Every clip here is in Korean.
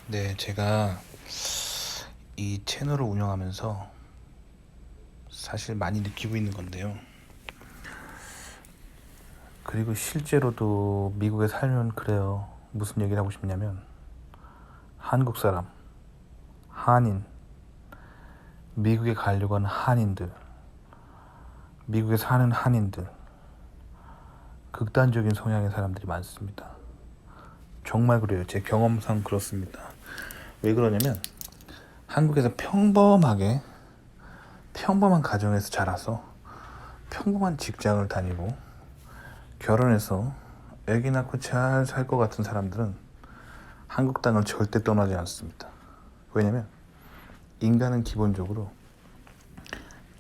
네, 제가 이 채널을 운영하면서 사실 많이 느끼고 있는 건데요. 그리고 실제로도 미국에 살면 그래요. 무슨 얘기를 하고 싶냐면 한국 사람, 한인, 미국에 가려고 하는 한인들, 미국에 사는 한인들, 극단적인 성향의 사람들이 많습니다. 정말 그래요. 제 경험상 그렇습니다. 왜 그러냐면 한국에서 평범한 가정에서 자라서 평범한 직장을 다니고 결혼해서 아기 낳고 잘 살 것 같은 사람들은 한국 땅을 절대 떠나지 않습니다. 왜냐면 인간은 기본적으로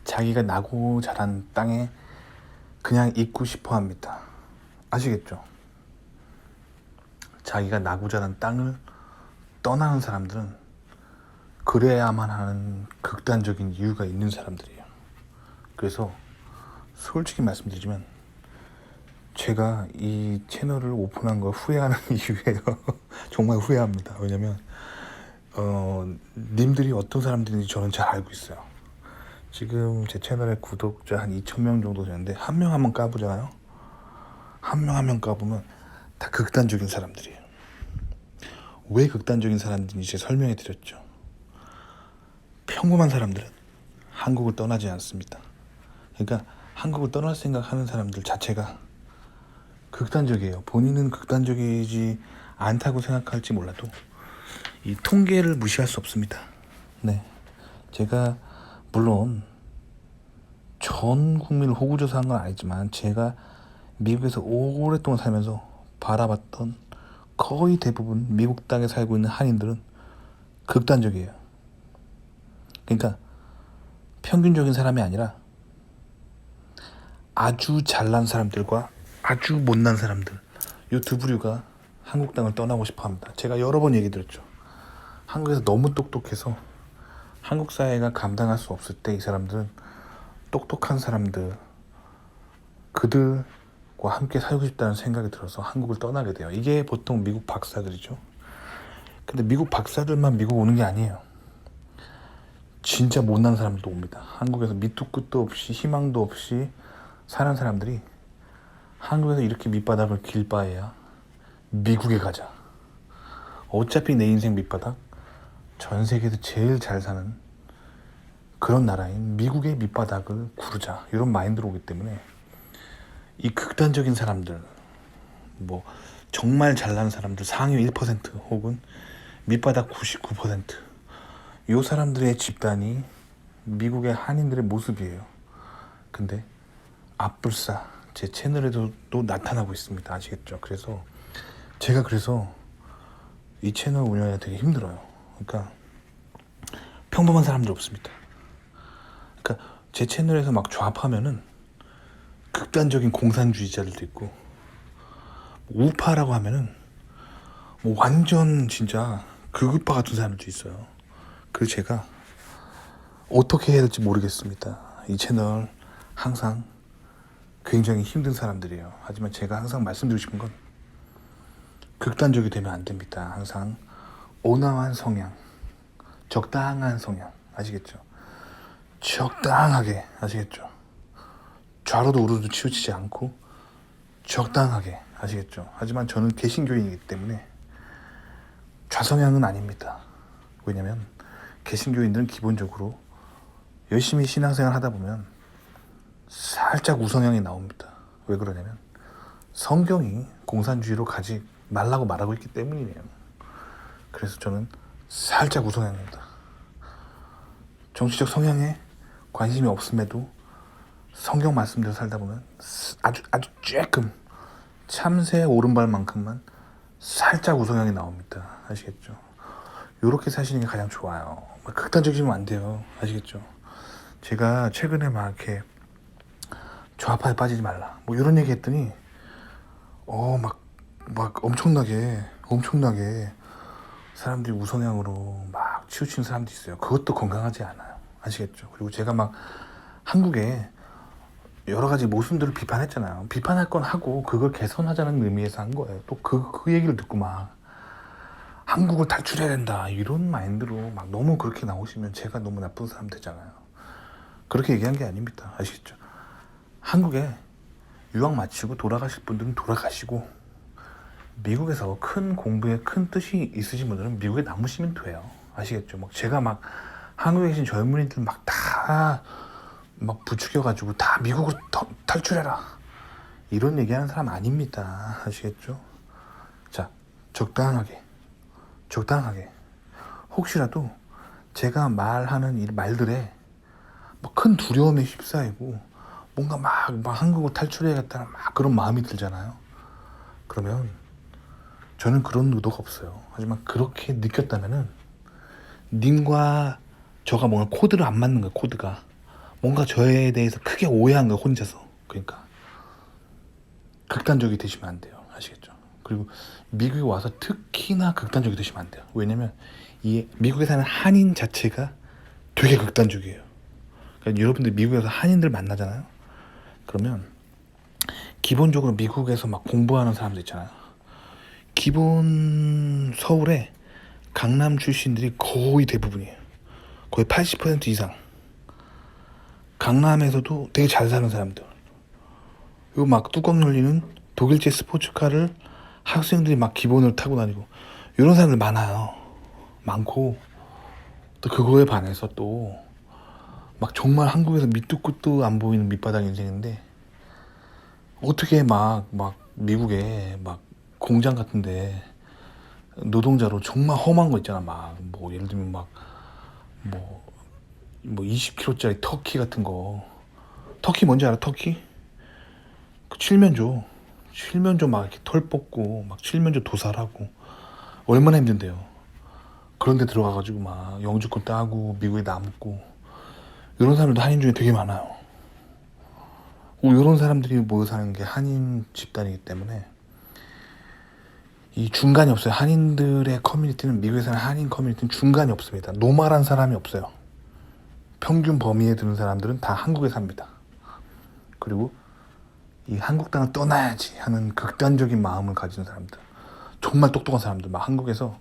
자기가 나고 자란 땅에 그냥 있고 싶어 합니다. 아시겠죠? 자기가 나고 자란 땅을 떠나는 사람들은 그래야만 하는 극단적인 이유가 있는 사람들이에요. 그래서 솔직히 말씀드리지만 제가 이 채널을 오픈한 거 후회하는 이유예요. 정말 후회합니다. 왜냐면 님들이 어떤 사람들인지 저는 잘 알고 있어요. 지금 제 채널에 구독자 한 2,000명 정도 되는데 한 명 한 명 까보잖아요. 한 명 한 명 까보면 다 극단적인 사람들이에요. 왜 극단적인 사람들인지 제가 설명해 드렸죠. 평범한 사람들은 한국을 떠나지 않습니다. 그러니까 한국을 떠날 생각하는 사람들 자체가 극단적이에요. 본인은 극단적이지 않다고 생각할지 몰라도 이 통계를 무시할 수 없습니다. 네, 제가 물론 전 국민을 호구조사한 건 아니지만 제가 미국에서 오랫동안 살면서 바라봤던 거의 대부분 미국 땅에 살고 있는 한인들은 극단적이에요. 그러니까 평균적인 사람이 아니라 아주 잘난 사람들과 아주 못난 사람들, 이 두 부류가 한국 땅을 떠나고 싶어 합니다. 제가 여러 번 얘기 드렸죠. 한국에서 너무 똑똑해서 한국 사회가 감당할 수 없을 때 이 사람들은 똑똑한 사람들, 그들과 함께 살고 싶다는 생각이 들어서 한국을 떠나게 돼요. 이게 보통 미국 박사들이죠. 근데 미국 박사들만 미국 오는 게 아니에요. 진짜 못난 사람들도 옵니다. 한국에서 밑도 끝도 없이 희망도 없이 사는 사람들이 한국에서 이렇게 밑바닥을 길 바에야 미국에 가자. 어차피 내 인생 밑바닥 전 세계에서 제일 잘 사는 그런 나라인 미국의 밑바닥을 구르자, 이런 마인드로 오기 때문에 이 극단적인 사람들, 뭐 정말 잘난 사람들 상위 1% 혹은 밑바닥 99%, 이 사람들의 집단이 미국의 한인들의 모습이에요. 근데 앞불사 제 채널에도 또 나타나고 있습니다. 아시겠죠? 그래서 이 채널 운영이 되게 힘들어요. 그러니까 평범한 사람들 없습니다. 그러니까 제 채널에서 막 좌파면은 극단적인 공산주의자들도 있고, 우파라고 하면은 뭐 완전 진짜 극우파 같은 사람들도 있어요. 그래서 제가 어떻게 해야 될지 모르겠습니다. 이 채널 항상 굉장히 힘든 사람들이에요. 하지만 제가 항상 말씀드리고 싶은 건 극단적이 되면 안 됩니다. 항상 온화한 성향, 적당한 성향, 아시겠죠? 적당하게, 아시겠죠? 좌로도 우로도 치우치지 않고 적당하게, 아시겠죠? 하지만 저는 개신교인이기 때문에 좌성향은 아닙니다. 왜냐면 개신교인들은 기본적으로 열심히 신앙생활 하다 보면 살짝 우성향이 나옵니다. 왜 그러냐면 성경이 공산주의로 가지 말라고 말하고 있기 때문이에요. 그래서 저는 살짝 우성향입니다. 정치적 성향에 관심이 없음에도 성경 말씀대로 살다 보면 아주 조금 참새 오른발만큼만 살짝 우성향이 나옵니다. 아시겠죠? 요렇게 사시는 게 가장 좋아요. 극단적이면 안 돼요. 아시겠죠? 제가 최근에 막 이렇게 좌파에 빠지지 말라 뭐 이런 얘기 했더니 막 엄청나게 사람들이 우성향으로 막 치우치는 사람도 있어요. 그것도 건강하지 않아요. 아시겠죠? 그리고 제가 막 한국에 여러 가지 모순들을 비판했잖아요. 비판할 건 하고 그걸 개선하자는 의미에서 한 거예요. 또 그 얘기를 듣고 막 한국을 탈출해야 된다 이런 마인드로 막 너무 그렇게 나오시면 제가 너무 나쁜 사람 되잖아요. 그렇게 얘기한 게 아닙니다. 아시겠죠? 한국에 유학 마치고 돌아가실 분들은 돌아가시고 미국에서 큰 공부에 큰 뜻이 있으신 분들은 미국에 남으시면 돼요. 아시겠죠? 막 제가 막 한국에 계신 젊은이들 막 다 막 부추겨가지고 다 미국으로 탈출해라 이런 얘기하는 사람 아닙니다. 아시겠죠? 자, 적당하게 혹시라도 제가 말하는 이 말들에 뭐 큰 두려움에 휩싸이고 뭔가 막 한국을 탈출해야겠다는 막 그런 마음이 들잖아요. 그러면 저는 그런 의도가 없어요. 하지만 그렇게 느꼈다면은 님과 저가 뭔가 코드를 안 맞는 거예요. 코드가 뭔가 저에 대해서 크게 오해한 거예요. 혼자서. 그러니까 극단적이 되시면 안 돼요. 아시겠죠? 그리고 미국에 와서 특히나 극단적이 되시면 안 돼요. 왜냐면 이 미국에 사는 한인 자체가 되게 극단적이에요. 그러니까 여러분들 미국에서 한인들 만나잖아요. 그러면 기본적으로 미국에서 막 공부하는 사람들 있잖아요. 기본 서울에 강남 출신들이 거의 대부분이에요. 거의 80% 이상. 강남에서도 되게 잘 사는 사람들. 요 막 뚜껑 열리는 독일제 스포츠카를 학생들이 막 기본으로 타고 다니고 이런 사람들 많아요. 많고 또 그거에 반해서 또 막 정말 한국에서 밑도 끝도 안 보이는 밑바닥 인생인데 어떻게 막 미국에 막 공장 같은데 노동자로 정말 험한 거 있잖아. 막 뭐 예를 들면 뭐 20kg짜리 터키 같은 거. 터키 뭔지 알아? 터키? 그 칠면조 막 이렇게 털 뽑고 막 칠면조 도살하고 얼마나 힘든데요. 그런데 들어가가지고 막 영주권 따고 미국에 남고 이런 사람들도 한인 중에 되게 많아요. 이런 사람들이 모여 사는 게 한인 집단이기 때문에 이 중간이 없어요. 한인들의 커뮤니티는 미국에 사는 한인 커뮤니티는 중간이 없습니다. 노말한 사람이 없어요. 평균 범위에 드는 사람들은 다 한국에 삽니다. 그리고 이 한국 땅을 떠나야지 하는 극단적인 마음을 가진 사람들, 정말 똑똑한 사람들, 막 한국에서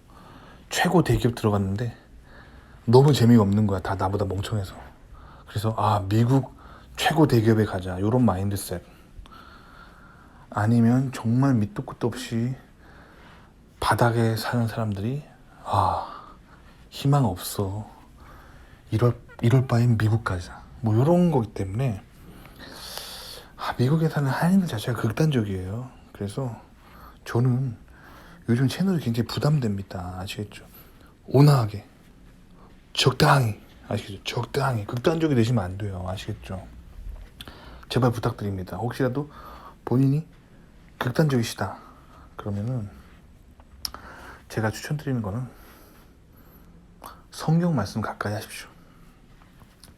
최고 대기업 들어갔는데 너무 재미가 없는 거야. 다 나보다 멍청해서. 그래서 미국 최고 대기업에 가자 이런 마인드셋. 아니면 정말 밑도 끝도 없이 바닥에 사는 사람들이 희망 없어, 이럴 바엔 미국 가자 뭐 이런 거기 때문에 미국에 사는 한인들 자체가 극단적이에요. 그래서 저는 요즘 채널이 굉장히 부담됩니다. 아시겠죠? 온화하게 적당히, 아시겠죠? 적당히 극단적이 되시면 안 돼요. 아시겠죠? 제발 부탁드립니다. 혹시라도 본인이 극단적이시다 그러면은 제가 추천드리는 거는 성경 말씀 가까이 하십시오.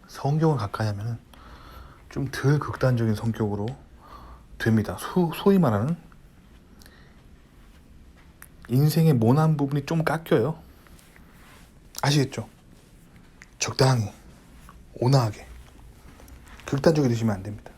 성경을 가까이 하면은 좀 덜 극단적인 성격으로 됩니다. 소위 말하는 인생의 모난 부분이 좀 깎여요. 아시겠죠? 적당히, 온화하게, 극단적이 되시면 안 됩니다.